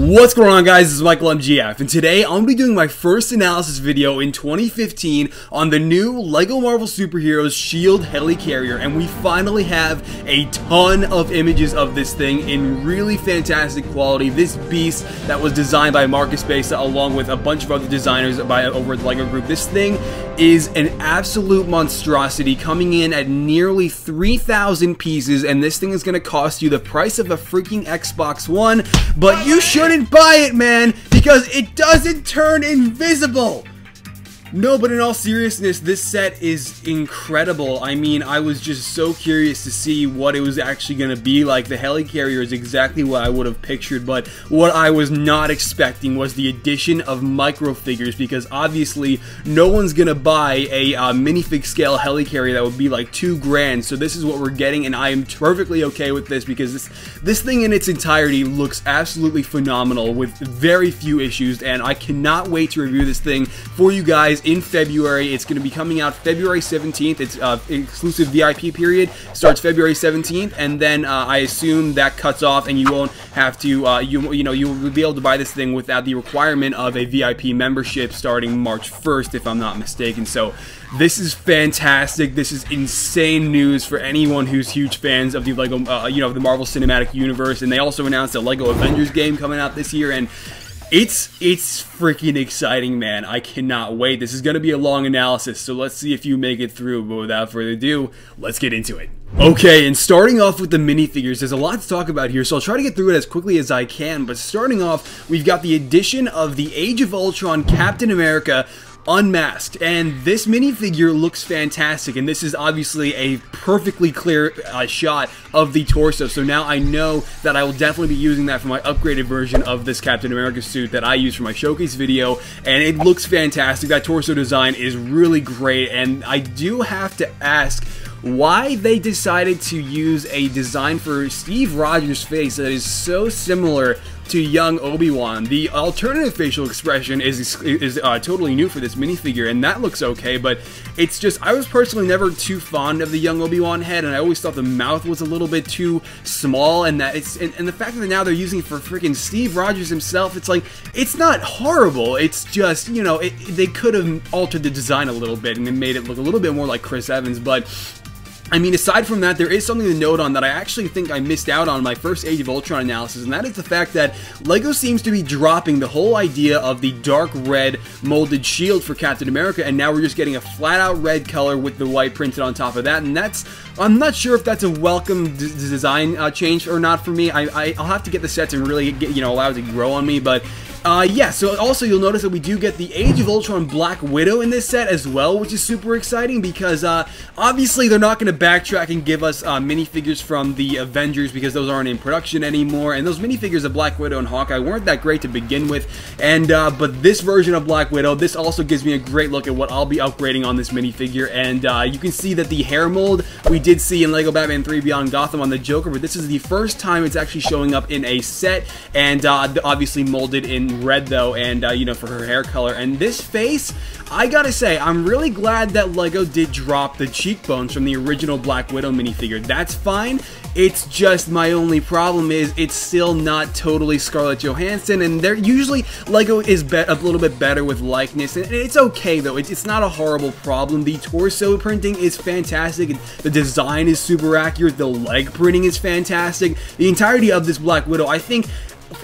What's going on, guys? This is Michael MGF, and today I'm going to be doing my first analysis video in 2015 on the new LEGO Marvel Superheroes SHIELD Helicarrier, and we finally have a ton of images of this thing in really fantastic quality. This beast that was designed by Marcus Besa along with a bunch of other designers over at the LEGO Group. This thing is an absolute monstrosity, coming in at nearly 3,000 pieces, and this thing is going to cost you the price of a freaking Xbox One, but you shouldn't buy it, man, because it doesn't turn invisible. No, but in all seriousness, this set is incredible. I mean, I was just so curious to see what it was actually going to be like. The Helicarrier is exactly what I would have pictured, but what I was not expecting was the addition of Microfigures, because obviously no one's going to buy a minifig scale Helicarrier that would be like $2 grand. So this is what we're getting, and I am perfectly okay with this, because this thing in its entirety looks absolutely phenomenal with very few issues, and I cannot wait to review this thing for you guys in February. It's going to be coming out February 17th. It's exclusive VIP period starts February 17th, and then I assume that cuts off, and you won't have to you'll be able to buy this thing without the requirement of a VIP membership starting March 1st, if I'm not mistaken. So this is fantastic. This is insane news for anyone who's huge fans of the LEGO the Marvel Cinematic Universe, and they also announced a LEGO Avengers game coming out this year, and it's freaking exciting, man. I cannot wait. This is going to be a long analysis, so let's see if you make it through. But without further ado, let's get into it. Okay, and starting off with the minifigures, there's a lot to talk about here, so I'll try to get through it as quickly as I can. But starting off, we've got the addition of the Age of Ultron Captain America unmasked, and this minifigure looks fantastic, and this is obviously a perfectly clear shot of the torso, so now I know that I will definitely be using that for my upgraded version of this Captain America suit that I used for my showcase video, and it looks fantastic. That torso design is really great, and I do have to ask why they decided to use a design for Steve Rogers' face that is so similar to young Obi-Wan. The alternative facial expression is totally new for this minifigure, and that looks okay, but it's just, I was personally never too fond of the young Obi-Wan head, and I always thought the mouth was a little bit too small, and that and the fact that now they're using it for freaking Steve Rogers himself, it's like, it's not horrible, it's just, you know, they could have altered the design a little bit and it made it look a little bit more like Chris Evans, but I mean, aside from that, there is something to note on that I actually think I missed out on my first Age of Ultron analysis, and that is the fact that LEGO seems to be dropping the whole idea of the dark red molded shield for Captain America, and now we're just getting a flat-out red color with the white printed on top of that, and I'm not sure if that's a welcome design change or not for me. I'll have to get the sets and really get, allow it to grow on me, but yeah, so also you'll notice that we do get the Age of Ultron Black Widow in this set as well, which is super exciting because obviously they're not going to backtrack and give us minifigures from the Avengers because those aren't in production anymore, and those minifigures of Black Widow and Hawkeye weren't that great to begin with, and but this version of Black Widow, this also gives me a great look at what I'll be upgrading on this minifigure, and you can see that the hair mold we did see in LEGO Batman 3 Beyond Gotham on the Joker, but this is the first time it's actually showing up in a set, and obviously molded in red though, and for her hair color. And this face, I gotta say, I'm really glad that LEGO did drop the cheekbones from the original Black Widow minifigure. That's fine. It's just, my only problem is it's still not totally Scarlett Johansson, and they're usually, LEGO is a little bit better with likeness, and it's okay though. It's not a horrible problem. The torso printing is fantastic, the design is super accurate, the leg printing is fantastic. The entirety of this Black Widow, I think,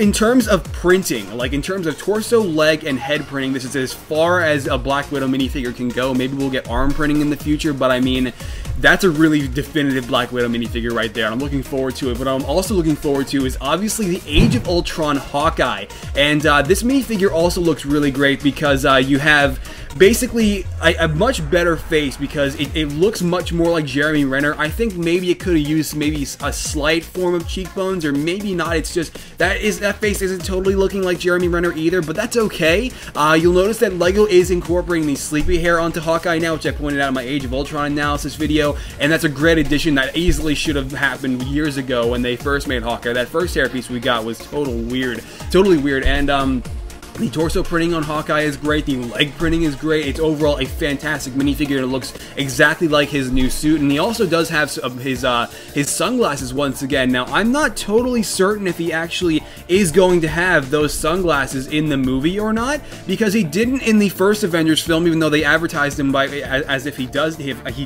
in terms of printing, like in terms of torso, leg, and head printing, this is as far as a Black Widow minifigure can go. Maybe we'll get arm printing in the future, but I mean, that's a really definitive Black Widow minifigure right there. I'm looking forward to it. What I'm also looking forward to is obviously the Age of Ultron Hawkeye, and this minifigure also looks really great because you have basically a much better face because it looks much more like Jeremy Renner. I think maybe it could have used maybe a slight form of cheekbones, or maybe not. It's just that face isn't totally looking like Jeremy Renner either, but that's okay. You'll notice that LEGO is incorporating the sleepy hair onto Hawkeye now, which I pointed out in my Age of Ultron analysis video, and that's a great addition that easily should have happened years ago when they first made Hawkeye. That first hairpiece we got was totally weird, and The torso printing on Hawkeye is great, the leg printing is great, it's overall a fantastic minifigure. It looks exactly like his new suit, and he also does have his sunglasses once again. Now, I'm not totally certain if he actually is going to have those sunglasses in the movie or not, because he didn't in the first Avengers film, even though they advertised him as if he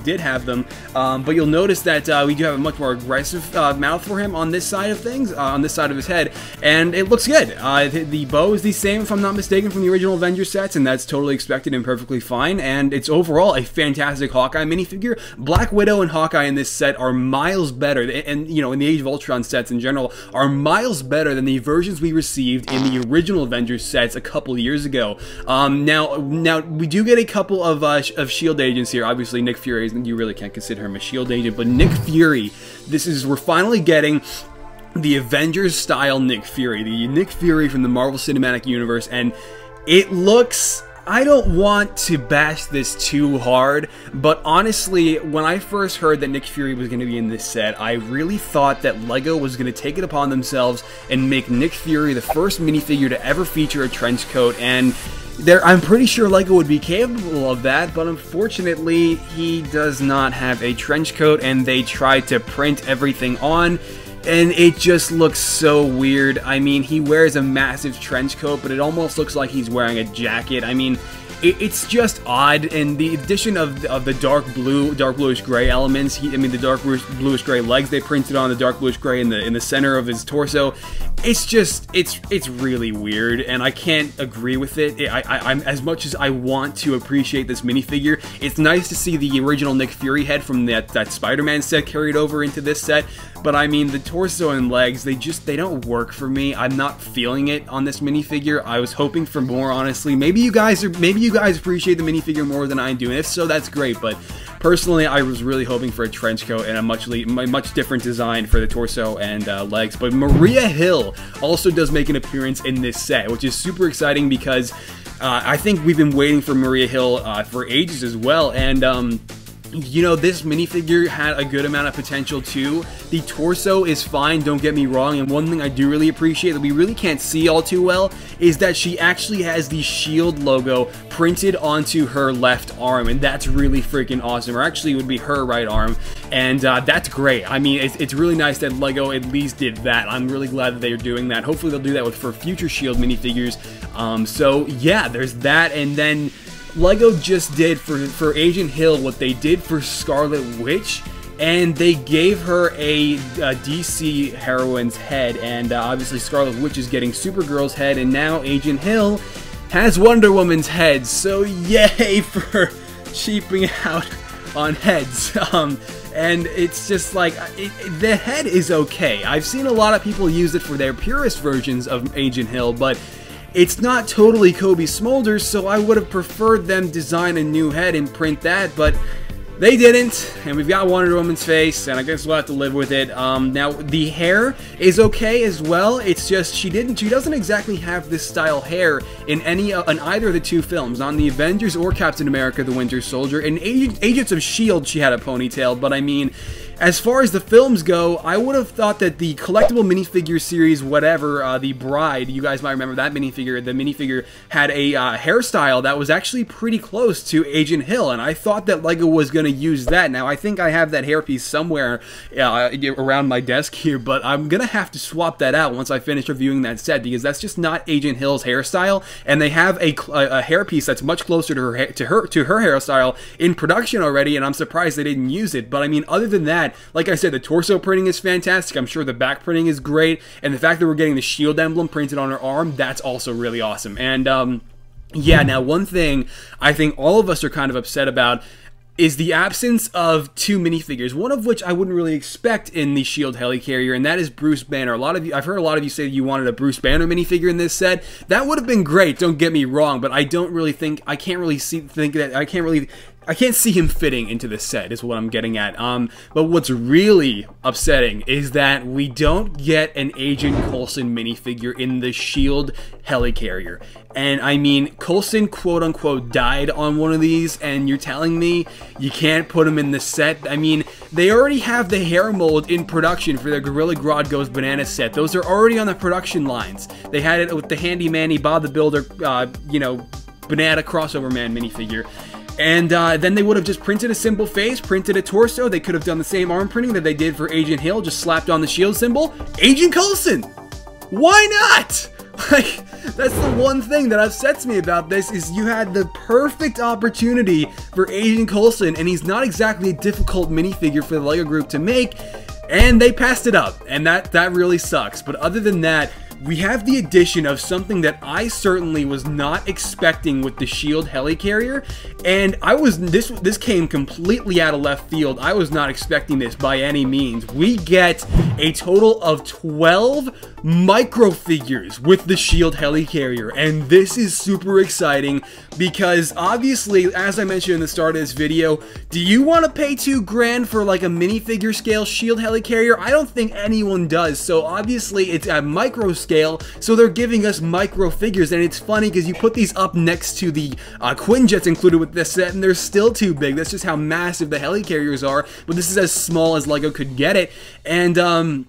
did have them. But you'll notice that we do have a much more aggressive mouth for him on this side of things, on this side of his head, and it looks good. The bow is the same, if I'm not mistaken, from the original Avengers sets, and that's totally expected and perfectly fine, and it's overall a fantastic Hawkeye minifigure. Black Widow and Hawkeye in this set are miles better, and you know, in the Age of Ultron sets in general, are miles better than the versions we received in the original Avengers sets a couple years ago. Now we do get a couple of S.H.I.E.L.D. agents here. Obviously, Nick Fury, you really can't consider him a S.H.I.E.L.D. agent, but Nick Fury, we're finally getting the Avengers-style Nick Fury, the Nick Fury from the Marvel Cinematic Universe, and it looks... I don't want to bash this too hard, but honestly, when I first heard that Nick Fury was going to be in this set, I really thought that LEGO was going to take it upon themselves and make Nick Fury the first minifigure to ever feature a trench coat, and I'm pretty sure LEGO would be capable of that, but unfortunately, he does not have a trench coat, and they tried to print everything on, and it just looks so weird. I mean, he wears a massive trench coat, but it almost looks like he's wearing a jacket. I mean, it's just odd, and the addition of the dark bluish gray elements, the dark bluish gray legs they printed on, the dark bluish gray in the center of his torso, it's really weird, and I can't agree with it. I'm as much as I want to appreciate this minifigure, it's nice to see the original Nick Fury head from that Spider-Man set carried over into this set, but I mean, the torso and legs, they don't work for me. I'm not feeling it on this minifigure. I was hoping for more, honestly. Maybe you guys appreciate the minifigure more than I do, and if so, that's great, but personally, I was really hoping for a trench coat and a much different design for the torso and legs. But Maria Hill also does make an appearance in this set, which is super exciting because I think we've been waiting for Maria Hill for ages as well, and you know, this minifigure had a good amount of potential too. The torso is fine, don't get me wrong, and one thing I do really appreciate that we really can't see all too well is that she actually has the S.H.I.E.L.D. logo printed onto her left arm, and that's really freaking awesome, or actually it would be her right arm, and that's great. I mean, it's really nice that LEGO at least did that. I'm really glad that they are doing that. Hopefully they'll do that for future S.H.I.E.L.D. minifigures. So yeah, there's that, and then LEGO just did for Agent Hill what they did for Scarlet Witch, and they gave her a DC heroine's head, and obviously Scarlet Witch is getting Supergirl's head, and now Agent Hill has Wonder Woman's head, so yay for cheaping out on heads. And it's just like, the head is okay. I've seen a lot of people use it for their purest versions of Agent Hill, but it's not totally Kobe Smulders, so I would have preferred them design a new head and print that, but they didn't, and we've got Wonder Woman's face, and I guess we'll have to live with it. Now, the hair is okay as well. It's just she doesn't exactly have this style hair in either of the two films, on the Avengers or Captain America: The Winter Soldier. In Agents of S.H.I.E.L.D., she had a ponytail, but I mean, as far as the films go, I would have thought that the collectible minifigure series, whatever, the Bride, you guys might remember that minifigure, the minifigure had a hairstyle that was actually pretty close to Agent Hill, and I thought that LEGO was going to use that. Now, I think I have that hairpiece somewhere around my desk here, but I'm going to have to swap that out once I finish reviewing that set, because that's just not Agent Hill's hairstyle, and they have a hairpiece that's much closer to her hairstyle in production already, and I'm surprised they didn't use it. But I mean, other than that, like I said, the torso printing is fantastic. I'm sure the back printing is great, and the fact that we're getting the S.H.I.E.L.D. emblem printed on her arm, that's also really awesome. And yeah, now one thing I think all of us are kind of upset about is the absence of two minifigures, one of which I wouldn't really expect in the S.H.I.E.L.D. Helicarrier, and that is Bruce Banner. I've heard a lot of you say you wanted a Bruce Banner minifigure in this set. That would have been great, don't get me wrong, but I can't really I can't see him fitting into this set, is what I'm getting at. But what's really upsetting is that we don't get an Agent Coulson minifigure in the SHIELD Helicarrier. And I mean, Coulson quote-unquote died on one of these, and you're telling me you can't put him in the set? I mean, they already have the hair mold in production for their Gorilla Grodd Goes Banana set. Those are already on the production lines. They had it with the Handy Manny Bob the Builder, you know, Banana Crossover Man minifigure. And then they would have just printed a simple face, printed a torso. They could have done the same arm printing that they did for Agent Hill, just slapped on the SHIELD symbol. Agent Coulson! Why not? Like, that's the one thing that upsets me about this, is you had the perfect opportunity for Agent Coulson, and he's not exactly a difficult minifigure for the LEGO Group to make, and they passed it up, and that really sucks. But other than that, we have the addition of something that I certainly was not expecting with the SHIELD Helicarrier, and this came completely out of left field. I was not expecting this by any means. We get a total of 12 Microfigures with the SHIELD Helicarrier, and this is super exciting because obviously, as I mentioned in the start of this video, do you want to pay $2 grand for like a minifigure scale SHIELD Helicarrier? I don't think anyone does. So obviously it's at micro scale, so they're giving us Microfigures, and it's funny because you put these up next to the Quinjets included with this set, and they're still too big. That's just how massive the Helicarriers are, but this is as small as LEGO could get it, and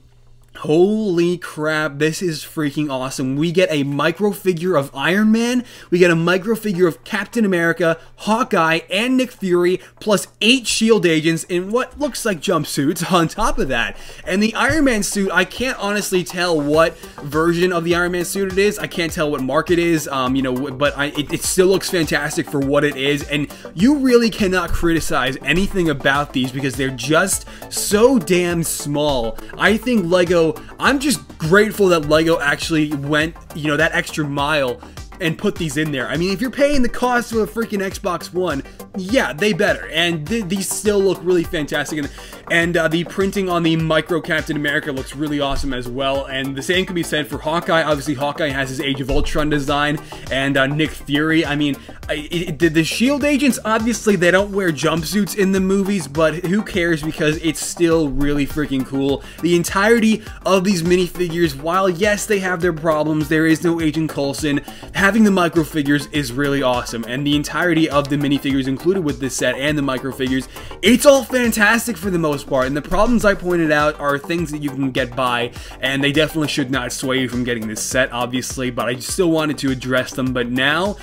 holy crap, this is freaking awesome. We get a microfigure of Iron Man, we get a microfigure of Captain America, Hawkeye, and Nick Fury, plus 8 SHIELD agents in what looks like jumpsuits on top of that. And the Iron Man suit, I can't honestly tell what version of the Iron Man suit it is. I can't tell what mark it is, you know, but it still looks fantastic for what it is, and you really cannot criticize anything about these because they're just so damn small. I think LEGO, I'm just grateful that LEGO actually went, you know, that extra mile and put these in there. I mean, if you're paying the cost of a freaking Xbox One, yeah, they better. And these still look really fantastic. And the printing on the Micro Captain America looks really awesome as well. And the same can be said for Hawkeye. Obviously, Hawkeye has his Age of Ultron design. And Nick Fury, I mean, the SHIELD agents, obviously, they don't wear jumpsuits in the movies, but who cares because it's still really freaking cool. The entirety of these minifigures, while yes, they have their problems, there is no Agent Coulson, having the Microfigures is really awesome. And the entirety of the minifigures included with this set and the Microfigures, it's all fantastic for the most part. And the problems I pointed out are things that you can get by, and they definitely should not sway you from getting this set, obviously, but I still wanted to address them. But now,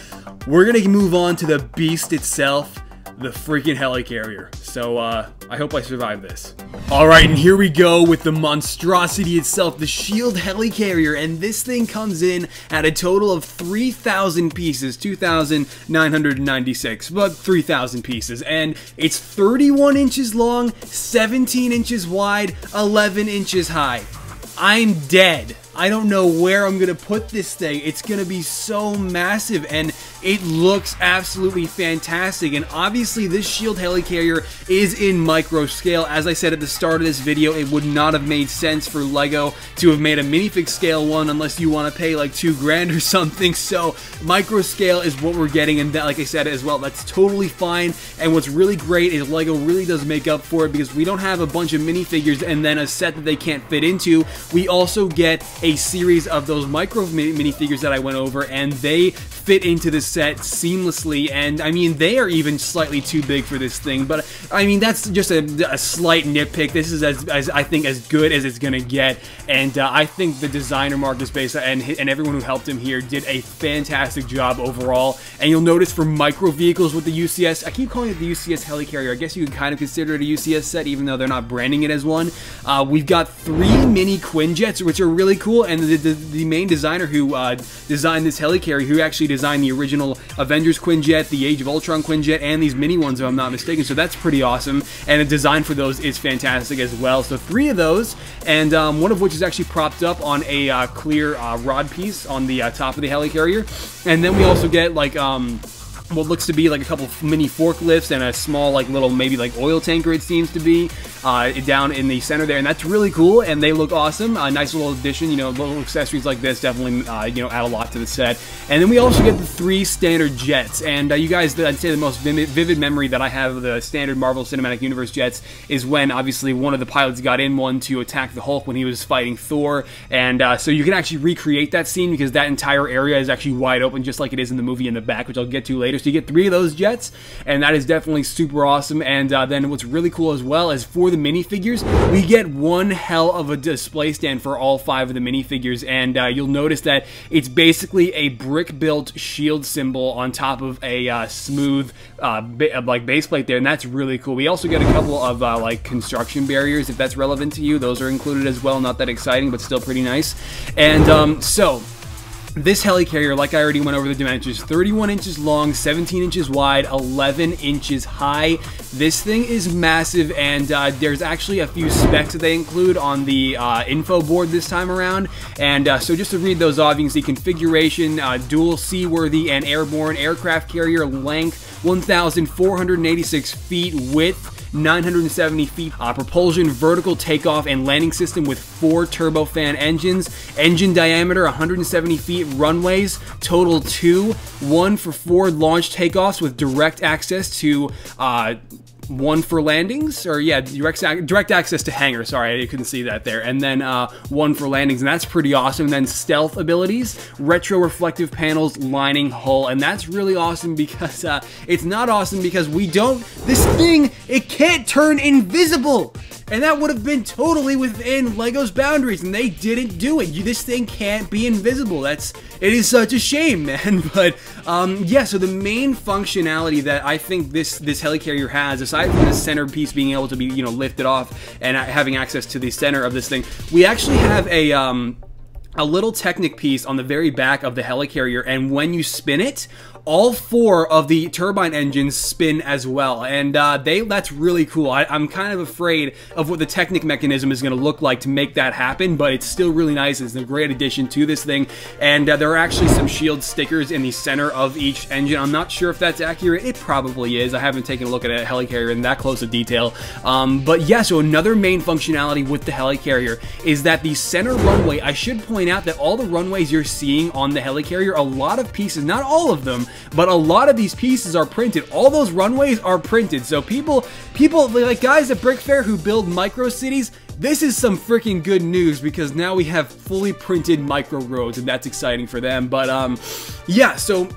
we're gonna move on to the beast itself, the freaking Helicarrier. So, I hope I survive this. Alright, and here we go with the monstrosity itself, the SHIELD Helicarrier, and this thing comes in at a total of 3,000 pieces, 2,996, but 3,000 pieces, and it's 31 inches long, 17 inches wide, 11 inches high. I'm dead. I don't know where I'm gonna put this thing. It's gonna be so massive, and it looks absolutely fantastic. And obviously this SHIELD Helicarrier is in micro scale. As I said at the start of this video, it would not have made sense for LEGO to have made a minifig scale one unless you want to pay like $2 grand or something. So micro scale is what we're getting, and that, like I said as well, that's totally fine. And what's really great is LEGO really does make up for it because we don't have a bunch of minifigures and then a set that they can't fit into. We also get a series of those micro minifigures that I went over, and they fit into the set seamlessly. And I mean, they are even slightly too big for this thing, but I mean, that's just a slight nitpick. This is as I think as good as it's gonna get, and I think the designer Marcus Besa and everyone who helped him here did a fantastic job overall. And you'll notice for micro vehicles with the UCS, I keep calling it the UCS Helicarrier. I guess you could kind of consider it a UCS set, even though they're not branding it as one. We've got 3 mini Quinjets, which are really cool, and the main designer who designed this Helicarrier, who actually designed the original Avengers Quinjet, the Age of Ultron Quinjet, and these mini ones, if I'm not mistaken, so that's pretty awesome, and the design for those is fantastic as well. So 3 of those, and one of which is actually propped up on a clear rod piece on the top of the Helicarrier, and then we also get like what looks to be like a couple mini forklifts and a small like little maybe like oil tanker, it seems to be, down in the center there, and that's really cool, and they look awesome. Nice little addition, you know, little accessories like this definitely you know, add a lot to the set. And then we also get the 3 standard jets, and you guys, I'd say the most vivid memory that I have of the standard Marvel Cinematic Universe jets is when obviously one of the pilots got in one to attack the Hulk when he was fighting Thor, and so you can actually recreate that scene because that entire area is actually wide open just like it is in the movie in the back, which I'll get to later. So you get 3 of those jets, and that is definitely super awesome. And then what's really cool as well is for the minifigures, we get one hell of a display stand for all 5 of the minifigures, and you'll notice that it's basically a brick-built shield symbol on top of a smooth like base plate there, and that's really cool. We also get a couple of like construction barriers, if that's relevant to you. Those are included as well. Not that exciting, but still pretty nice. And so this helicarrier, like I already went over the dimensions, 31 inches long, 17 inches wide, 11 inches high. This thing is massive, and there's actually a few specs that they include on the info board this time around. And so just to read those off, you can see configuration, dual seaworthy and airborne aircraft carrier, length 1,486 feet, width 970 feet, propulsion, vertical takeoff and landing system with 4 turbofan engines, engine diameter 170 feet, runways total 2, 1 for forward launch takeoffs with direct access to 1 for landings, or yeah, direct access to hangar, sorry, I couldn't see that there, and then 1 for landings, and that's pretty awesome. And then stealth abilities, retro reflective panels, lining hull, and that's really awesome because it's not awesome because this thing, it can't turn invisible. And that would have been totally within LEGO's boundaries, and they didn't do it. This thing can't be invisible. It is such a shame, man. But yeah, so the main functionality that I think this helicarrier has, aside from the centerpiece being able to be, you know, lifted off and having access to the center of this thing, we actually have a little Technic piece on the very back of the helicarrier, and when you spin it, all 4 of the turbine engines spin as well, and that's really cool. I'm kind of afraid of what the Technic mechanism is going to look like to make that happen, but it's still really nice. It's a great addition to this thing, and there are actually some shield stickers in the center of each engine. I'm not sure if that's accurate. It probably is. I haven't taken a look at a helicarrier in that close of detail, but yeah, so another main functionality with the helicarrier is that the center runway, I should point out that all the runways you're seeing on the helicarrier, a lot of pieces, not all of them, but a lot of these pieces are printed. All those runways are printed. So people like guys at Brick Fair who build micro cities, this is some freaking good news because now we have fully printed micro roads, and that's exciting for them. But yeah, so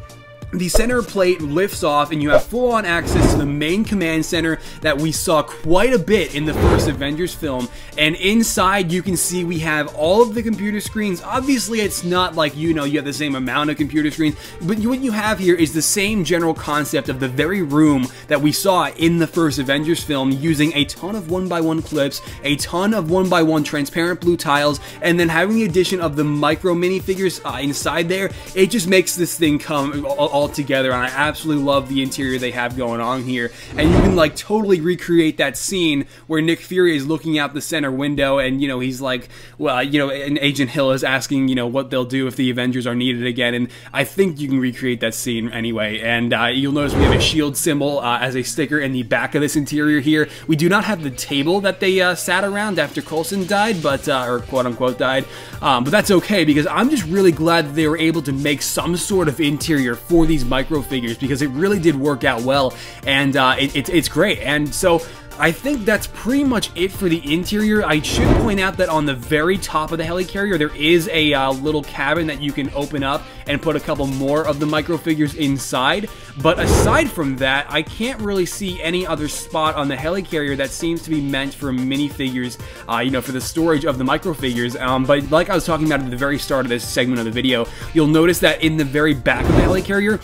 the center plate lifts off and you have full-on access to the main command center that we saw quite a bit in the first Avengers film, and inside you can see we have all of the computer screens. Obviously it's not like, you know, you have the same amount of computer screens, but what you have here is the same general concept of the very room that we saw in the first Avengers film, using a ton of 1x1 clips, a ton of 1x1 transparent blue tiles, and then having the addition of the micro minifigures inside there. It just makes this thing come all together, and I absolutely love the interior they have going on here. And you can like totally recreate that scene where Nick Fury is looking out the center window, and you know, he's like, well, you know, and Agent Hill is asking, you know, what they'll do if the Avengers are needed again, and I think you can recreate that scene anyway. And you'll notice we have a shield symbol as a sticker in the back of this interior here. We do not have the table that they sat around after Coulson died, but or quote unquote died, but that's okay because I'm just really glad that they were able to make some sort of interior for these micro figures, because it really did work out well, and it's great. And so I think that's pretty much it for the interior. I should point out that on the very top of the helicarrier there is a little cabin that you can open up and put a couple more of the micro figures inside, but aside from that I can't really see any other spot on the helicarrier that seems to be meant for minifigures, you know, for the storage of the micro figures. But like I was talking about at the very start of this segment of the video, you'll notice that in the very back of the helicarrier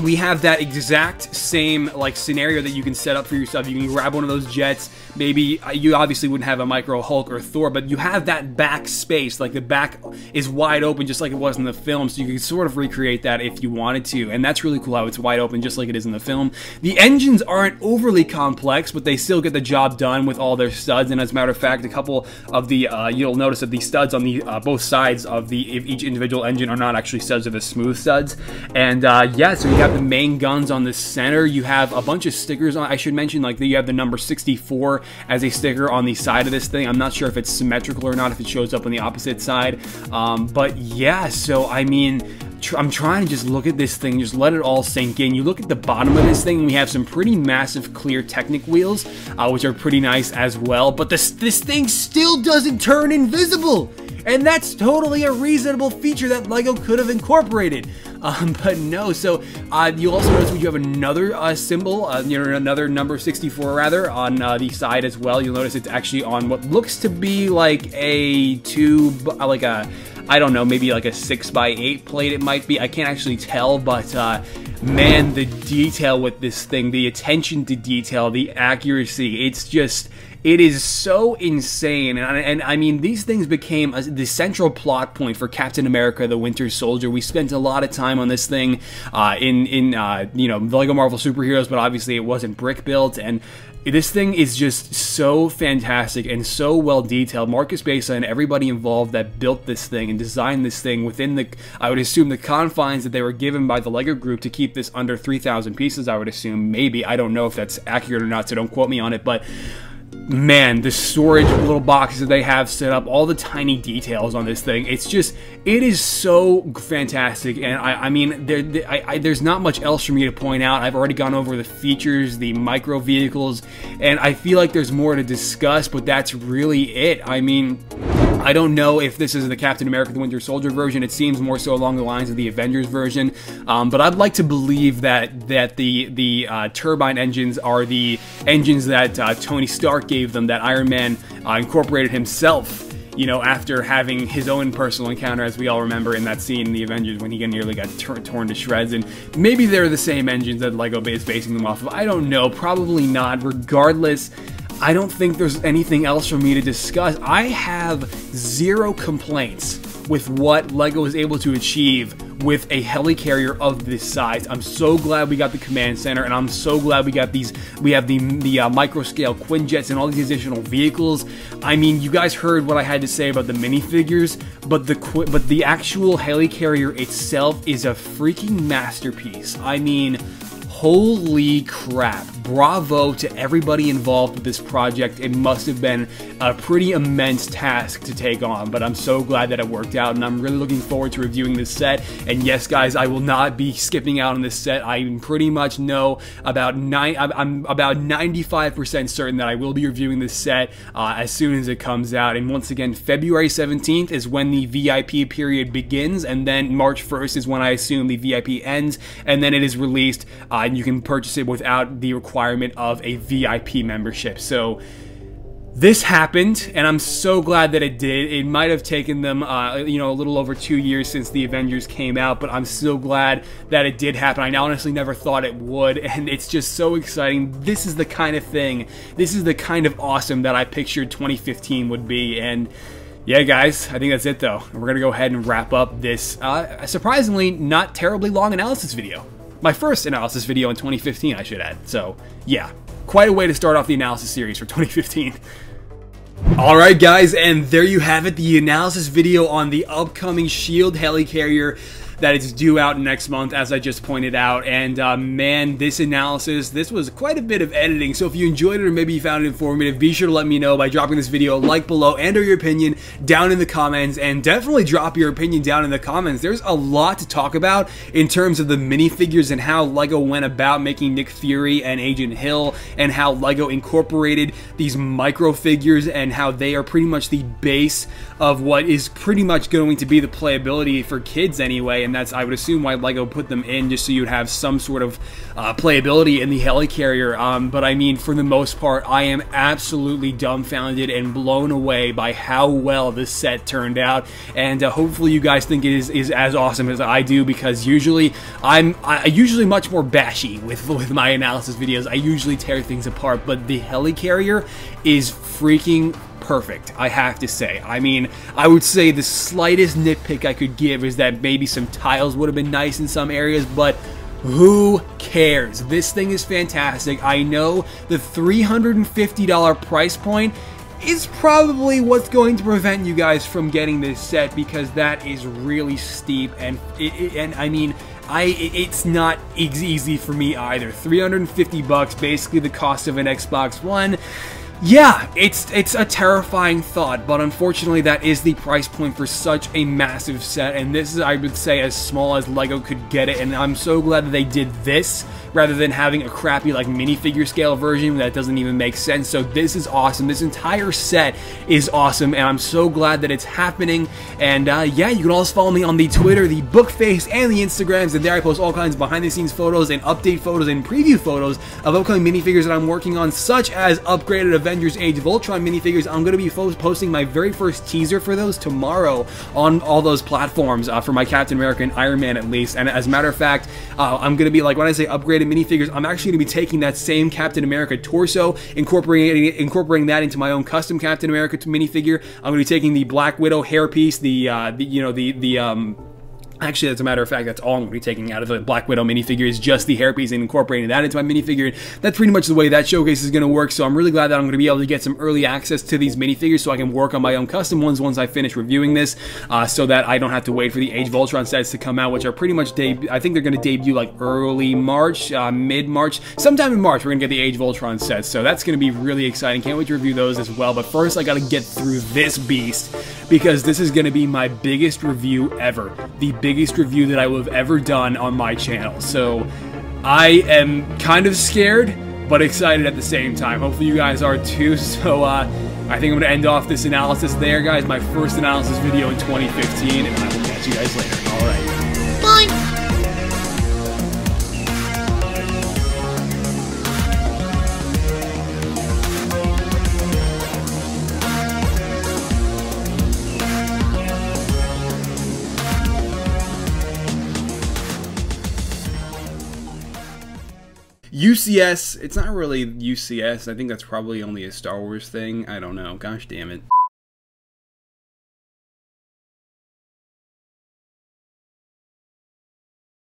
we have that exact same like scenario that you can set up for yourself. You can grab one of those jets, maybe you obviously wouldn't have a Micro Hulk or Thor, but you have that back space, like the back is wide open just like it was in the film, so you can sort of recreate that if you wanted to, and that's really cool how it's wide open just like it is in the film. The engines aren't overly complex, but they still get the job done with all their studs, and as a matter of fact, a couple of the, you'll notice that the studs on the both sides of each individual engine are not actually studs, they're the smooth studs. And yeah, so you have the main guns on the center, you have a bunch of stickers on, I should mention, like you have the number 64 as a sticker on the side of this thing. I'm not sure if it's symmetrical or not, if it shows up on the opposite side, but yeah, so I mean, I'm trying to just look at this thing, just let it all sink in. You look at the bottom of this thing, and we have some pretty massive clear Technic wheels, which are pretty nice as well, but this thing still doesn't turn invisible! And that's totally a reasonable feature that LEGO could have incorporated. But no, so you'll also notice you have another symbol, another number 64 rather, on the side as well. You'll notice it's actually on what looks to be like a tube, like a, I don't know, maybe like a 6x8 plate it might be. I can't actually tell, but man, the detail with this thing, the attention to detail, the accuracy, it's just, it is so insane, and I mean, these things became the central plot point for Captain America: The Winter Soldier. We spent a lot of time on this thing in you know, the LEGO Marvel Superheroes, but obviously it wasn't brick built, and this thing is just so fantastic and so well detailed. Marcus Besa and everybody involved that built this thing and designed this thing within the, I would assume, the confines that they were given by the LEGO group to keep this under 3,000 pieces, I would assume. Maybe, I don't know if that's accurate or not, so don't quote me on it, but man, the storage little boxes that they have set up, all the tiny details on this thing, it's just, it is so fantastic, and I mean, there's not much else for me to point out. I've already gone over the features, the micro vehicles, and I feel like there's more to discuss, but that's really it. I mean, I don't know if this is the Captain America: The Winter Soldier version. It seems more so along the lines of the Avengers version, but I'd like to believe that the turbine engines are the engines that Tony Stark gave them, that Iron Man incorporated himself, you know, after having his own personal encounter, as we all remember in that scene in the Avengers when he nearly got torn to shreds. And maybe they're the same engines that LEGO is basing them off of. I don't know. Probably not. Regardless, I don't think there's anything else for me to discuss. I have zero complaints with what LEGO is able to achieve with a helicarrier of this size. I'm so glad we got the command center, and I'm so glad we got these. We have the micro scale Quinjets and all these additional vehicles. I mean, you guys heard what I had to say about the minifigures, but the actual helicarrier itself is a freaking masterpiece. I mean, holy crap. Bravo to everybody involved with this project. It must have been a pretty immense task to take on, but I'm so glad that it worked out, and I'm really looking forward to reviewing this set. And yes, guys, I will not be skipping out on this set. I pretty much know about I'm about 95% certain that I will be reviewing this set as soon as it comes out. And once again, February 17th is when the VIP period begins, and then March 1st is when I assume the VIP ends, and then it is released, and you can purchase it without the requirement of a VIP membership. So this happened, and I'm so glad that it did. It might have taken them, you know, a little over 2 years since the Avengers came out, but I'm so glad that it did happen. I honestly never thought it would, and it's just so exciting. This is the kind of thing, this is the kind of awesome that I pictured 2015 would be, and yeah, guys, I think that's it, though. We're going to go ahead and wrap up this, surprisingly, not terribly long analysis video. My first analysis video in 2015, I should add. So, yeah, quite a way to start off the analysis series for 2015. Alright guys, and there you have it, the analysis video on the upcoming SHIELD Helicarrier that is due out next month, as I just pointed out. And man, this analysis, this was quite a bit of editing, so if you enjoyed it or maybe you found it informative, be sure to let me know by dropping this video a like below and or your opinion down in the comments, and definitely drop your opinion down in the comments. There's a lot to talk about in terms of the minifigures and how LEGO went about making Nick Fury and Agent Hill, and how LEGO incorporated these microfigures and how they are pretty much the base of what is pretty much going to be the playability for kids anyway, and that's, I would assume, why LEGO put them in, just so you'd have some sort of playability in the Helicarrier. But I mean, for the most part, I am absolutely dumbfounded and blown away by how well this set turned out, and hopefully you guys think it is as awesome as I do, because usually I'm usually much more bashy with my analysis videos. I usually tear things apart, but the Helicarrier is freaking perfect, I have to say. I mean, I would say the slightest nitpick I could give is that maybe some tiles would have been nice in some areas, but who cares? This thing is fantastic. I know the $350 price point is probably what's going to prevent you guys from getting this set, because that is really steep, and I mean, it's not easy for me either. 350 bucks, basically the cost of an Xbox One. Yeah, it's a terrifying thought, but unfortunately that is the price point for such a massive set, and this is, I would say, as small as LEGO could get it, and I'm so glad that they did this rather than having a crappy like minifigure scale version that doesn't even make sense. So this is awesome. This entire set is awesome, and I'm so glad that it's happening. And yeah, you can also follow me on the Twitter, the Bookface, and the Instagrams, and there I post all kinds of behind the scenes photos and update photos and preview photos of upcoming minifigures that I'm working on, such as upgraded Avengers Age of Ultron minifigures. I'm going to be posting my very first teaser for those tomorrow on all those platforms, for my Captain America and Iron Man at least. And as a matter of fact, I'm going to be, like, when I say upgraded minifigures, I'm actually going to be taking that same Captain America torso, incorporating that into my own custom Captain America minifigure. I'm going to be taking the Black Widow hairpiece, actually, as a matter of fact, that's all I'm going to be taking out of the Black Widow minifigure, is just the hairpiece, and incorporating that into my minifigure. That's pretty much the way that showcase is going to work, so I'm really glad that I'm going to be able to get some early access to these minifigures so I can work on my own custom ones once I finish reviewing this, so that I don't have to wait for the Age of Ultron sets to come out, which are pretty much, I think they're going to debut like early March, mid-March, sometime in March we're going to get the Age of Ultron sets, so that's going to be really exciting. Can't wait to review those as well, but first I got to get through this beast, because this is going to be my biggest review ever. The biggest review that I will have ever done on my channel. So I am kind of scared, but excited at the same time. Hopefully you guys are too. So I think I'm going to end off this analysis there, guys. My first analysis video in 2015, and I will catch you guys later. Alright. Bye! UCS, it's not really UCS, I think that's probably only a Star Wars thing, I don't know, gosh damn it.